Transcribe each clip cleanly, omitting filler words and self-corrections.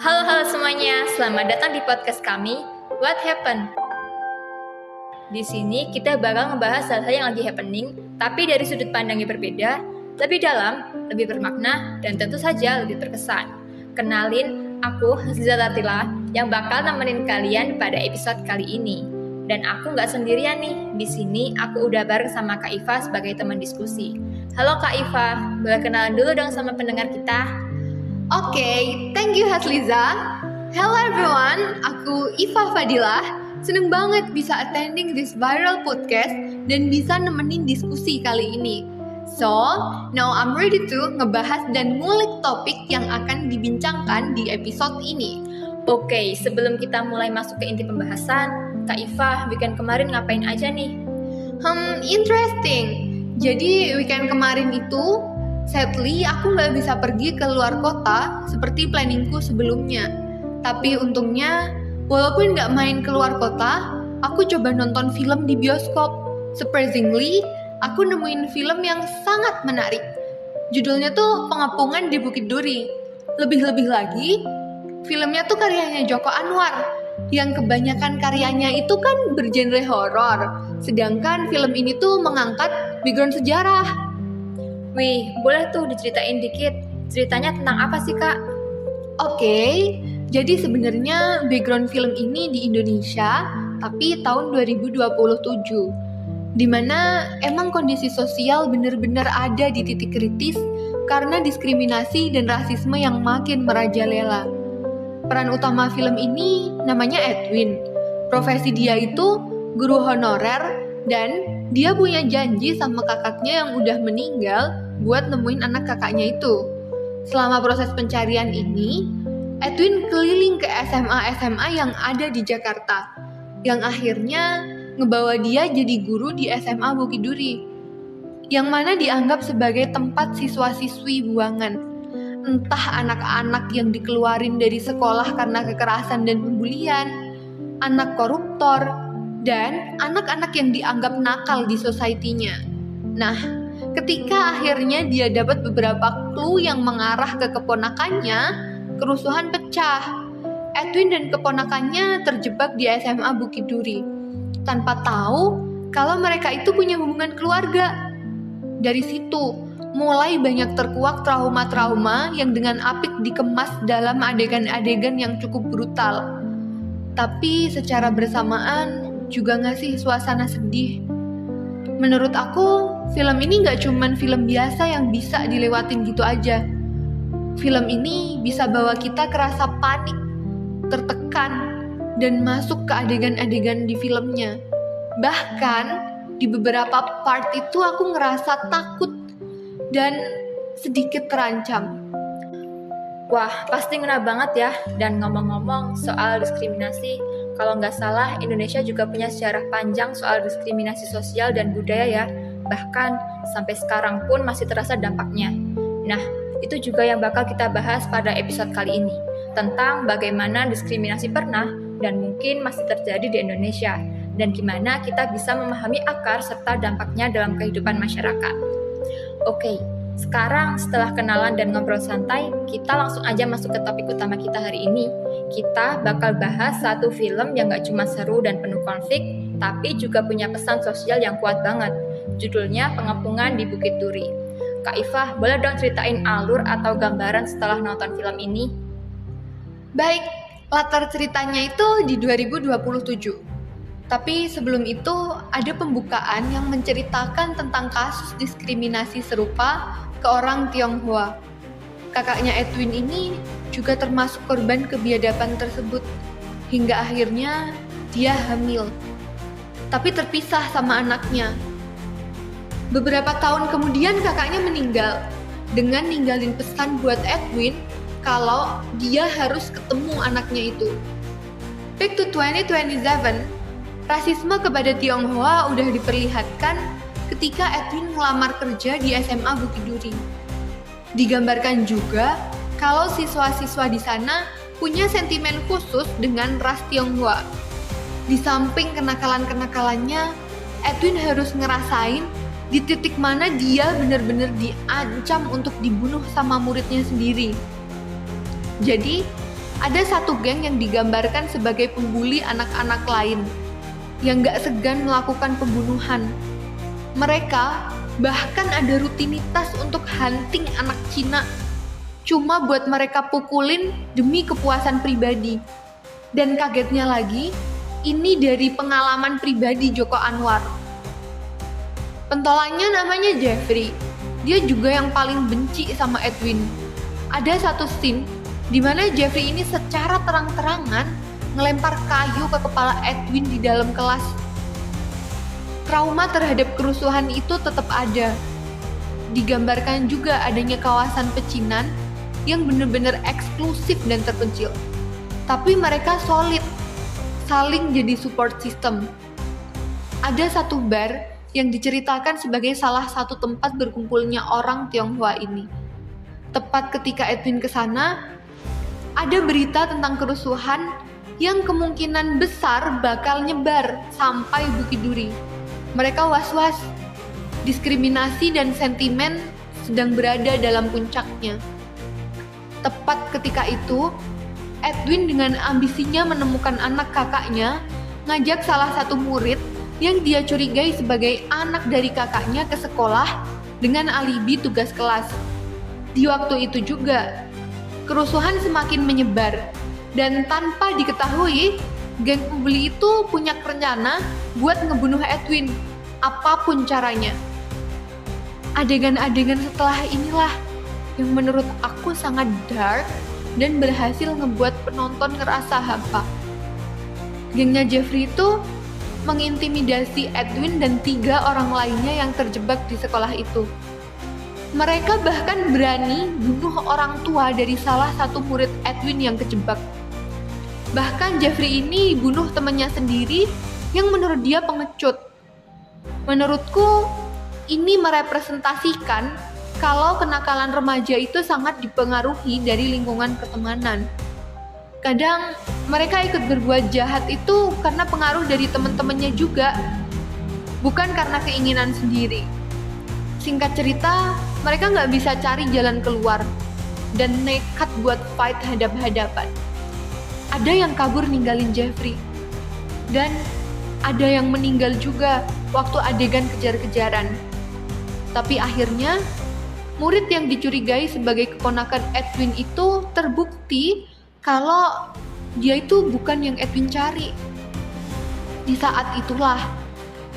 Halo semuanya, selamat datang di podcast kami, What Happened? Di sini kita bakal ngebahas hal-hal yang lagi happening, tapi dari sudut pandang yang berbeda, lebih dalam, lebih bermakna, dan tentu saja lebih berkesan. Kenalin, aku Haziza Tatila yang bakal nemenin kalian pada episode kali ini. Dan aku nggak sendirian nih, di sini aku udah bareng sama Kak Iva sebagai teman diskusi. Halo Kak Iva, boleh kenalan dulu dong sama pendengar kita? Oke, thank you Hasliza. Hello everyone, aku Iva Fadilah. Seneng banget bisa attending this viral podcast dan bisa nemenin diskusi kali ini. So, now I'm ready to ngebahas dan ngulik topik yang akan dibincangkan di episode ini. Oke, sebelum kita mulai masuk ke inti pembahasan, Kak Iva, weekend kemarin ngapain aja nih? Interesting. Jadi weekend kemarin itu sadly, aku nggak bisa pergi ke luar kota seperti planningku sebelumnya. Tapi untungnya, walaupun nggak main ke luar kota, aku coba nonton film di bioskop. Surprisingly, aku nemuin film yang sangat menarik. Judulnya tuh Pengepungan di Bukit Duri. Lebih-lebih lagi, filmnya tuh karyanya Joko Anwar, yang kebanyakan karyanya itu kan bergenre horor. Sedangkan film ini tuh mengangkat background sejarah. Wih, boleh tuh diceritain dikit. Ceritanya tentang apa sih, Kak? Oke, jadi sebenarnya background film ini di Indonesia, tapi tahun 2027. Dimana emang kondisi sosial benar-benar ada di titik kritis karena diskriminasi dan rasisme yang makin merajalela. Peran utama film ini namanya Edwin. Profesi dia itu guru honorer dan dia punya janji sama kakaknya yang udah meninggal buat nemuin anak kakaknya itu. Selama proses pencarian ini, Edwin keliling ke SMA-SMA yang ada di Jakarta, yang akhirnya ngebawa dia jadi guru di SMA Bukit Duri, yang mana dianggap sebagai tempat siswa-siswi buangan. Entah anak-anak yang dikeluarin dari sekolah karena kekerasan dan pembulian, anak koruptor, dan anak-anak yang dianggap nakal di society-nya. Nah, ketika akhirnya dia dapat beberapa clue yang mengarah ke keponakannya, kerusuhan pecah. Edwin dan keponakannya terjebak di SMA Bukit Duri, tanpa tahu kalau mereka itu punya hubungan keluarga. Dari situ, mulai banyak terkuak trauma-trauma yang dengan apik dikemas dalam adegan-adegan yang cukup brutal. Tapi secara bersamaan, juga ngasih suasana sedih. Menurut aku, film ini gak cuman film biasa yang bisa dilewatin gitu aja. Film ini bisa bawa kita kerasa panik, tertekan, dan masuk ke adegan-adegan di filmnya. Bahkan, di beberapa part itu aku ngerasa takut dan sedikit terancam. Wah, pasti ngena banget ya. Dan ngomong-ngomong soal diskriminasi, kalau nggak salah Indonesia juga punya sejarah panjang soal diskriminasi sosial dan budaya ya. Bahkan sampai sekarang pun masih terasa dampaknya. Nah, itu juga yang bakal kita bahas pada episode kali ini. Tentang bagaimana diskriminasi pernah dan mungkin masih terjadi di Indonesia. Dan gimana kita bisa memahami akar serta dampaknya dalam kehidupan masyarakat. Oke. Sekarang setelah kenalan dan ngobrol santai, kita langsung aja masuk ke topik utama kita hari ini. Kita bakal bahas satu film yang gak cuma seru dan penuh konflik, tapi juga punya pesan sosial yang kuat banget. Judulnya Pengepungan di Bukit Duri. Kak Iva, boleh dong ceritain alur atau gambaran setelah nonton film ini? Baik, latar ceritanya itu di 2027. Tapi sebelum itu ada pembukaan yang menceritakan tentang kasus diskriminasi serupa ke orang Tionghoa. Kakaknya Edwin ini juga termasuk korban kebiadaban tersebut, hingga akhirnya dia hamil, tapi terpisah sama anaknya. Beberapa tahun kemudian kakaknya meninggal, dengan ninggalin pesan buat Edwin kalau dia harus ketemu anaknya itu. Back to 2027, rasisme kepada Tionghoa udah diperlihatkan ketika Edwin ngelamar kerja di SMA Bukit Duri. Digambarkan juga kalau siswa-siswa di sana punya sentimen khusus dengan ras Tionghoa. Di samping kenakalan-kenakalannya, Edwin harus ngerasain di titik mana dia benar-benar diancam untuk dibunuh sama muridnya sendiri. Jadi, ada satu geng yang digambarkan sebagai pembuli anak-anak lain yang gak segan melakukan pembunuhan. Mereka bahkan ada rutinitas untuk hunting anak Cina cuma buat mereka pukulin demi kepuasan pribadi. Dan kagetnya lagi, ini dari pengalaman pribadi Joko Anwar. Pentolannya namanya Jeffrey. Dia juga yang paling benci sama Edwin. Ada satu scene di mana Jeffrey ini secara terang-terangan ngelempar kayu ke kepala Edwin di dalam kelas. Trauma terhadap kerusuhan itu tetap ada. Digambarkan juga adanya kawasan pecinan yang benar-benar eksklusif dan terpencil. Tapi mereka solid, saling jadi support system. Ada satu bar yang diceritakan sebagai salah satu tempat berkumpulnya orang Tionghoa ini. Tepat ketika Edwin ke sana, ada berita tentang kerusuhan yang kemungkinan besar bakal nyebar sampai Bukit Duri. Mereka was-was, diskriminasi dan sentimen sedang berada dalam puncaknya. Tepat ketika itu, Edwin dengan ambisinya menemukan anak kakaknya, ngajak salah satu murid yang dia curigai sebagai anak dari kakaknya ke sekolah dengan alibi tugas kelas. Di waktu itu juga, kerusuhan semakin menyebar, dan tanpa diketahui, geng pembeli itu punya rencana buat ngebunuh Edwin, apapun caranya. Adegan-adegan setelah inilah yang menurut aku sangat dark dan berhasil ngebuat penonton ngerasa hampa. Gengnya Jeffrey itu mengintimidasi Edwin dan 3 orang lainnya yang terjebak di sekolah itu. Mereka bahkan berani bunuh orang tua dari salah satu murid Edwin yang kejebak. Bahkan Jeffrey ini bunuh temannya sendiri yang menurut dia pengecut. Menurutku, ini merepresentasikan kalau kenakalan remaja itu sangat dipengaruhi dari lingkungan pertemanan. Kadang mereka ikut berbuat jahat itu karena pengaruh dari teman-temannya juga, bukan karena keinginan sendiri. Singkat cerita, mereka nggak bisa cari jalan keluar dan nekat buat fight hadap-hadapan. Ada yang kabur ninggalin Jeffrey, dan ada yang meninggal juga waktu adegan kejar-kejaran. Tapi akhirnya, murid yang dicurigai sebagai keponakan Edwin itu terbukti kalau dia itu bukan yang Edwin cari. Di saat itulah,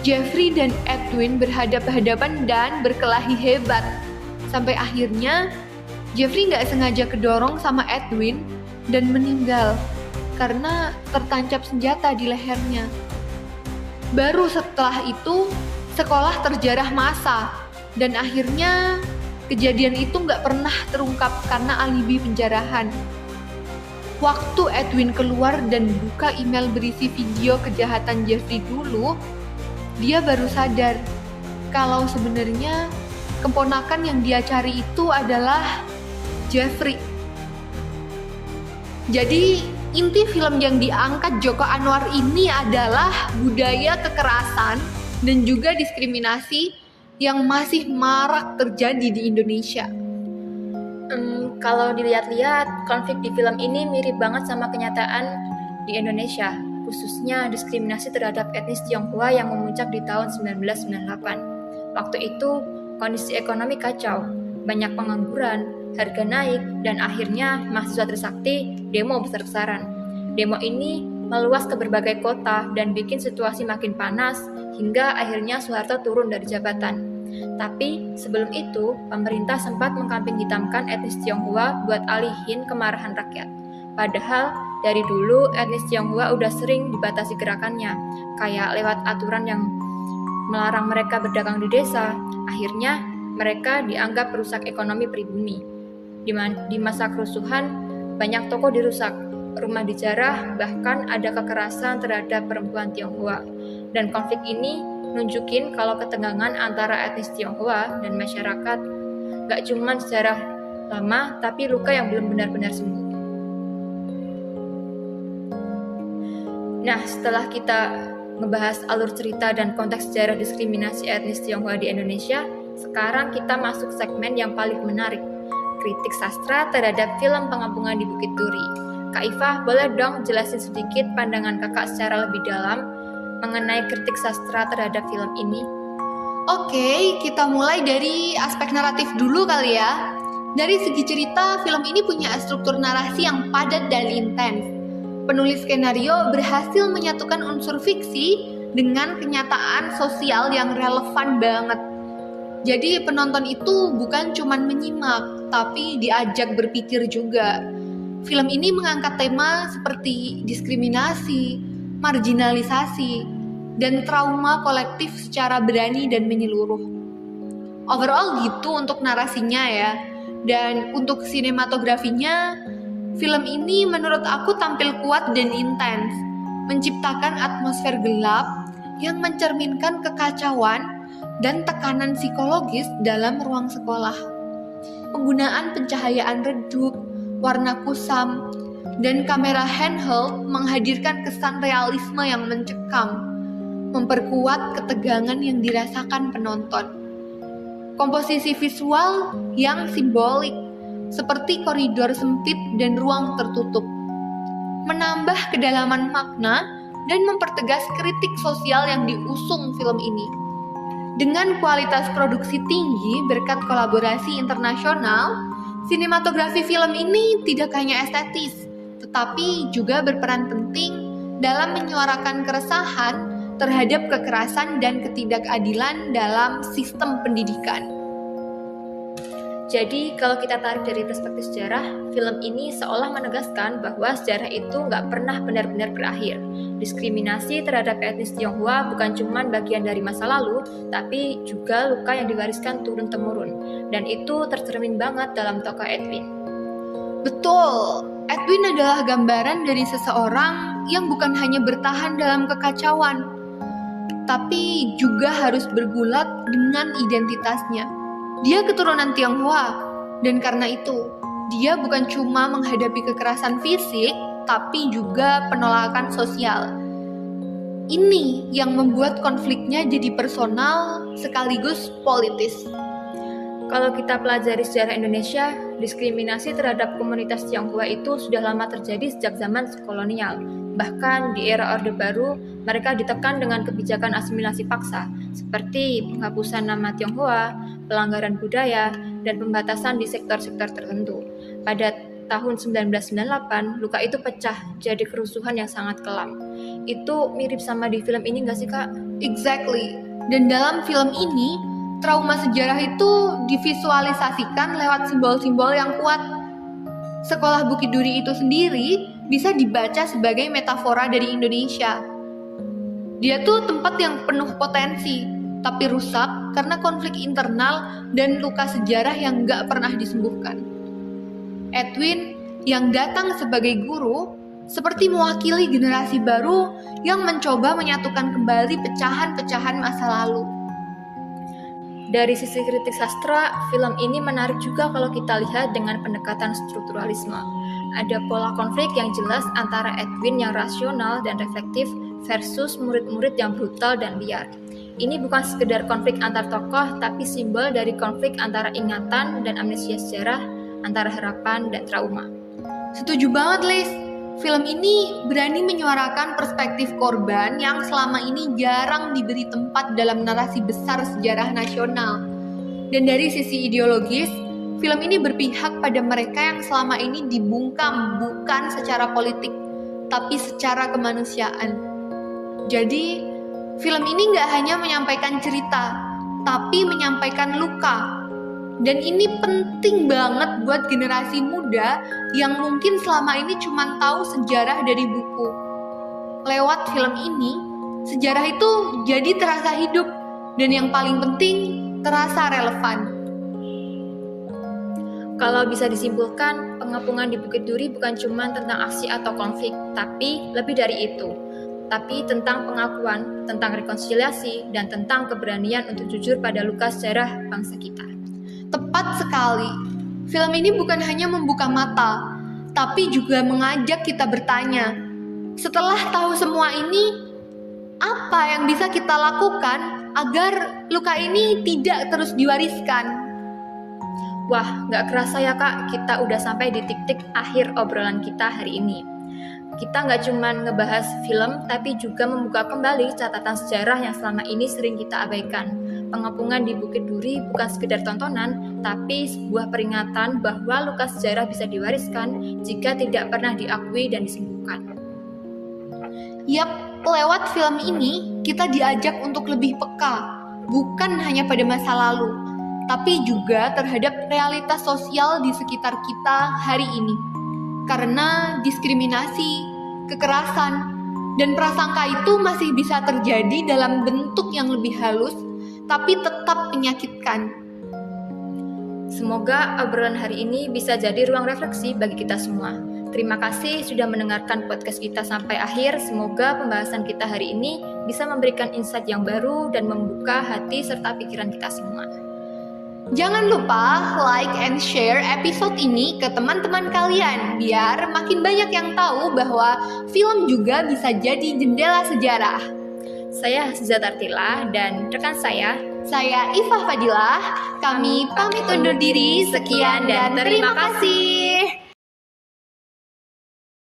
Jeffrey dan Edwin berhadapan-hadapan dan berkelahi hebat. Sampai akhirnya, Jeffrey nggak sengaja kedorong sama Edwin dan meninggal karena tertancap senjata di lehernya. Baru setelah itu, sekolah terjarah massa dan akhirnya kejadian itu nggak pernah terungkap karena alibi penjarahan. Waktu Edwin keluar dan buka email berisi video kejahatan Jeffrey dulu, dia baru sadar kalau sebenarnya keponakan yang dia cari itu adalah Jeffrey. Jadi inti film yang diangkat Joko Anwar ini adalah budaya kekerasan dan juga diskriminasi yang masih marak terjadi di Indonesia. Kalau dilihat-lihat, konflik di film ini mirip banget sama kenyataan di Indonesia, khususnya diskriminasi terhadap etnis Tionghoa yang memuncak di tahun 1998. Waktu itu, kondisi ekonomi kacau, banyak pengangguran, harga naik, dan akhirnya mahasiswa Trisakti demo besar-besaran. Demo ini meluas ke berbagai kota dan bikin situasi makin panas, hingga akhirnya Soeharto turun dari jabatan. Tapi sebelum itu, pemerintah sempat mengkambing hitamkan etnis Tionghoa buat alihin kemarahan rakyat. Padahal dari dulu etnis Tionghoa udah sering dibatasi gerakannya, kayak lewat aturan yang melarang mereka berdagang di desa. Akhirnya mereka dianggap perusak ekonomi pribumi. Di masa kerusuhan, banyak toko dirusak, rumah dijarah, bahkan ada kekerasan terhadap perempuan Tionghoa. Dan konflik ini nunjukin kalau ketegangan antara etnis Tionghoa dan masyarakat gak cuma sejarah lama, tapi luka yang belum benar-benar sembuh. Nah, setelah kita ngebahas alur cerita dan konteks sejarah diskriminasi etnis Tionghoa di Indonesia, sekarang kita masuk segmen yang paling menarik, kritik sastra terhadap film Pengepungan di Bukit Duri. Kak Iva, boleh dong jelasin sedikit pandangan kakak secara lebih dalam mengenai kritik sastra terhadap film ini? Oke, kita mulai dari aspek naratif dulu kali ya. Dari segi cerita, film ini punya struktur narasi yang padat dan intens. Penulis skenario berhasil menyatukan unsur fiksi dengan kenyataan sosial yang relevan banget. Jadi penonton itu bukan cuma menyimak, tapi diajak berpikir juga. Film ini mengangkat tema seperti diskriminasi, marginalisasi, dan trauma kolektif secara berani dan menyeluruh. Overall gitu untuk narasinya ya. Dan untuk sinematografinya, film ini menurut aku tampil kuat dan intens, menciptakan atmosfer gelap yang mencerminkan kekacauan dan tekanan psikologis dalam ruang sekolah. Penggunaan pencahayaan redup, warna kusam, dan kamera handheld menghadirkan kesan realisme yang mencekam, memperkuat ketegangan yang dirasakan penonton. Komposisi visual yang simbolik, seperti koridor sempit dan ruang tertutup, menambah kedalaman makna dan mempertegas kritik sosial yang diusung film ini. Dengan kualitas produksi tinggi berkat kolaborasi internasional, sinematografi film ini tidak hanya estetis, tetapi juga berperan penting dalam menyuarakan keresahan terhadap kekerasan dan ketidakadilan dalam sistem pendidikan. Jadi kalau kita tarik dari perspektif sejarah, film ini seolah menegaskan bahwa sejarah itu nggak pernah benar-benar berakhir. Diskriminasi terhadap etnis Tionghoa bukan cuma bagian dari masa lalu, tapi juga luka yang diwariskan turun-temurun. Dan itu tercermin banget dalam tokoh Edwin. Betul, Edwin adalah gambaran dari seseorang yang bukan hanya bertahan dalam kekacauan, tapi juga harus bergulat dengan identitasnya. Dia keturunan Tionghoa, dan karena itu, dia bukan cuma menghadapi kekerasan fisik, tapi juga penolakan sosial. Ini yang membuat konfliknya jadi personal sekaligus politis. Kalau kita pelajari sejarah Indonesia, diskriminasi terhadap komunitas Tionghoa itu sudah lama terjadi sejak zaman kolonial. Bahkan di era Orde Baru, mereka ditekan dengan kebijakan asimilasi paksa, seperti penghapusan nama Tionghoa, pelanggaran budaya, dan pembatasan di sektor-sektor tertentu. Pada tahun 1998, luka itu pecah jadi kerusuhan yang sangat kelam. Itu mirip sama di film ini nggak sih, Kak? Exactly. Dan dalam film ini, trauma sejarah itu divisualisasikan lewat simbol-simbol yang kuat. Sekolah Bukit Duri itu sendiri bisa dibaca sebagai metafora dari Indonesia. Dia tuh tempat yang penuh potensi, tapi rusak karena konflik internal dan luka sejarah yang gak pernah disembuhkan. Edwin yang datang sebagai guru seperti mewakili generasi baru yang mencoba menyatukan kembali pecahan-pecahan masa lalu. Dari sisi kritik sastra, film ini menarik juga kalau kita lihat dengan pendekatan strukturalisme. Ada pola konflik yang jelas antara Edwin yang rasional dan reflektif versus murid-murid yang brutal dan liar. Ini bukan sekedar konflik antar tokoh, tapi simbol dari konflik antara ingatan dan amnesia sejarah, antara harapan dan trauma. Setuju banget, Liz. Film ini berani menyuarakan perspektif korban yang selama ini jarang diberi tempat dalam narasi besar sejarah nasional. Dan dari sisi ideologis, film ini berpihak pada mereka yang selama ini dibungkam bukan secara politik, tapi secara kemanusiaan. Jadi, film ini nggak hanya menyampaikan cerita, tapi menyampaikan luka. Dan ini penting banget buat generasi muda yang mungkin selama ini cuma tahu sejarah dari buku. Lewat film ini, sejarah itu jadi terasa hidup, dan yang paling penting, terasa relevan. Kalau bisa disimpulkan, pengepungan di Bukit Duri bukan cuma tentang aksi atau konflik, tapi lebih dari itu. Tapi tentang pengakuan, tentang rekonsiliasi, dan tentang keberanian untuk jujur pada luka sejarah bangsa kita. Tepat sekali. Film ini bukan hanya membuka mata, tapi juga mengajak kita bertanya. Setelah tahu semua ini, apa yang bisa kita lakukan agar luka ini tidak terus diwariskan? Wah, nggak kerasa ya Kak, kita udah sampai di titik akhir obrolan kita hari ini. Kita nggak cuma ngebahas film, tapi juga membuka kembali catatan sejarah yang selama ini sering kita abaikan. Pengepungan di Bukit Duri bukan sekedar tontonan, tapi sebuah peringatan bahwa luka sejarah bisa diwariskan jika tidak pernah diakui dan disembuhkan. Yap, lewat film ini kita diajak untuk lebih peka, bukan hanya pada masa lalu, tapi juga terhadap realitas sosial di sekitar kita hari ini. Karena diskriminasi, kekerasan, dan prasangka itu masih bisa terjadi dalam bentuk yang lebih halus, tapi tetap menyakitkan. Semoga obrolan hari ini bisa jadi ruang refleksi bagi kita semua. Terima kasih sudah mendengarkan podcast kita sampai akhir. Semoga pembahasan kita hari ini bisa memberikan insight yang baru dan membuka hati serta pikiran kita semua. Jangan lupa like and share episode ini ke teman-teman kalian, biar makin banyak yang tahu bahwa film juga bisa jadi jendela sejarah. Saya Haziza Tartila dan rekan saya Iva Fadilah. Kami pamit undur diri. Sekian dan terima kasih.